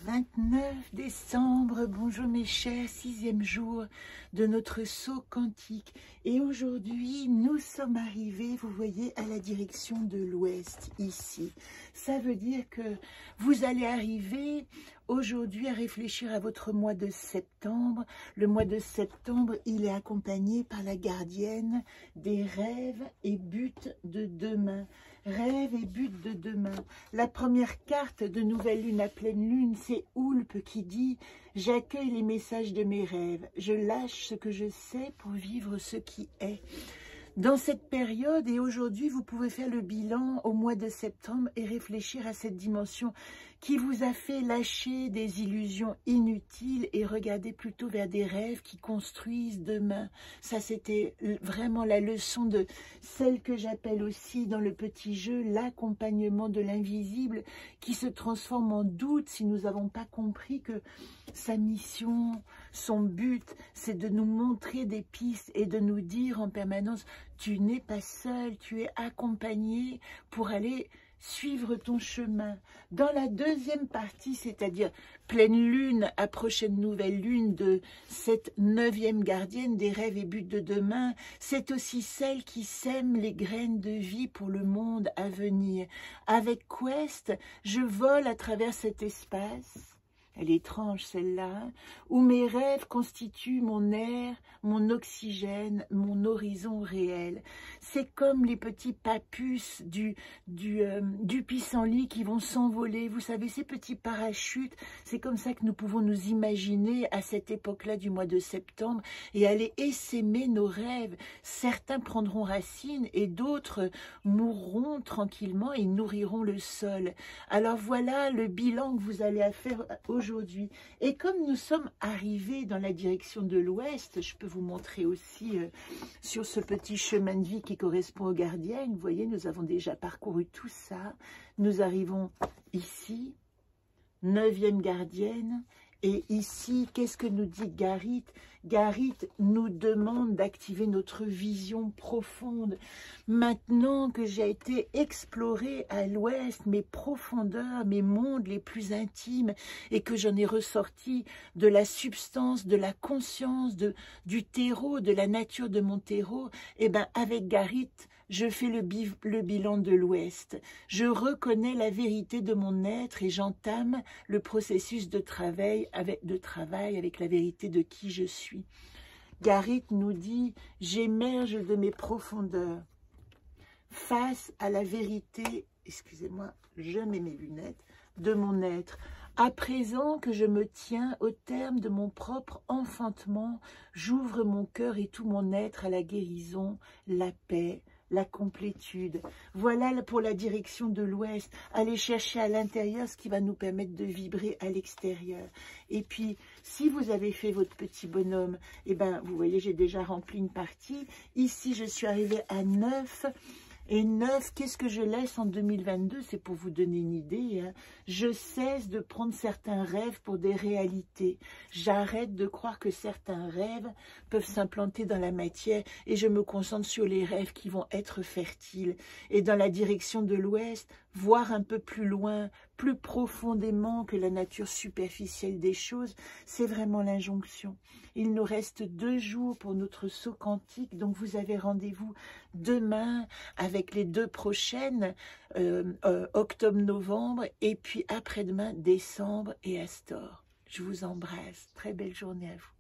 29 décembre, bonjour mes chers, 6e jour de notre saut quantique. Et aujourd'hui, nous sommes arrivés, vous voyez, à la direction de l'ouest, ici. Ça veut dire que vous allez arriver aujourd'hui à réfléchir à votre mois de septembre. Le mois de septembre, il est accompagné par la gardienne des rêves et buts de demain. Rêve et but de demain. La première carte de nouvelle lune à pleine lune, c'est Oulpe qui dit « J'accueille les messages de mes rêves, je lâche ce que je sais pour vivre ce qui est ». Dans cette période et aujourd'hui, vous pouvez faire le bilan au mois de septembre et réfléchir à cette dimension qui vous a fait lâcher des illusions inutiles et regarder plutôt vers des rêves qui construisent demain. Ça, c'était vraiment la leçon de celle que j'appelle aussi dans le petit jeu l'accompagnement de l'invisible qui se transforme en doute si nous n'avons pas compris que sa mission, son but, c'est de nous montrer des pistes et de nous dire en permanence « Tu n'es pas seul, tu es accompagné pour aller suivre ton chemin ». Dans la deuxième partie, c'est-à-dire pleine lune à prochaine nouvelle lune de cette 9e gardienne des rêves et buts de demain, c'est aussi celle qui sème les graines de vie pour le monde à venir. Avec Quest, je vole à travers cet espace. Elle est étrange celle-là, où mes rêves constituent mon air, mon oxygène, mon horizon réel. C'est comme les petits papus du pissenlit qui vont s'envoler. Vous savez, ces petits parachutes, c'est comme ça que nous pouvons nous imaginer à cette époque-là du mois de septembre et aller essaimer nos rêves. Certains prendront racine et d'autres mourront tranquillement et nourriront le sol. Alors voilà le bilan que vous allez faire aujourd'hui. Et comme nous sommes arrivés dans la direction de l'ouest, je peux vous montrer aussi sur ce petit chemin de vie qui correspond aux gardiennes. Vous voyez, nous avons déjà parcouru tout ça. Nous arrivons ici, 9e gardienne. Et ici, qu'est-ce que nous dit Garit? Garit nous demande d'activer notre vision profonde. Maintenant que j'ai été explorer à l'ouest mes profondeurs, mes mondes les plus intimes, et que j'en ai ressorti de la substance, de la conscience, du terreau, de la nature de mon terreau, et bien avec Garit, je fais le bilan de l'Ouest. Je reconnais la vérité de mon être et j'entame le processus de travail avec la vérité de qui je suis. Garit nous dit « J'émerge de mes profondeurs face à la vérité, excusez-moi, je mets mes lunettes, de mon être. À présent que je me tiens au terme de mon propre enfantement, j'ouvre mon cœur et tout mon être à la guérison, la paix, la complétude. » Voilà pour la direction de l'ouest. Allez chercher à l'intérieur ce qui va nous permettre de vibrer à l'extérieur. Et puis, si vous avez fait votre petit bonhomme, eh ben, vous voyez, j'ai déjà rempli une partie. Ici, je suis arrivée à 9. Et 9, qu'est-ce que je laisse en 2022? C'est pour vous donner une idée. Hein. Je cesse de prendre certains rêves pour des réalités. J'arrête de croire que certains rêves peuvent s'implanter dans la matière et je me concentre sur les rêves qui vont être fertiles. Et dans la direction de l'ouest, voir un peu plus loin, plus profondément que la nature superficielle des choses, c'est vraiment l'injonction. Il nous reste 2 jours pour notre saut quantique, donc vous avez rendez-vous demain avec les 2 prochaines, octobre-novembre, et puis après-demain, décembre et Astor. Je vous embrasse. Très belle journée à vous.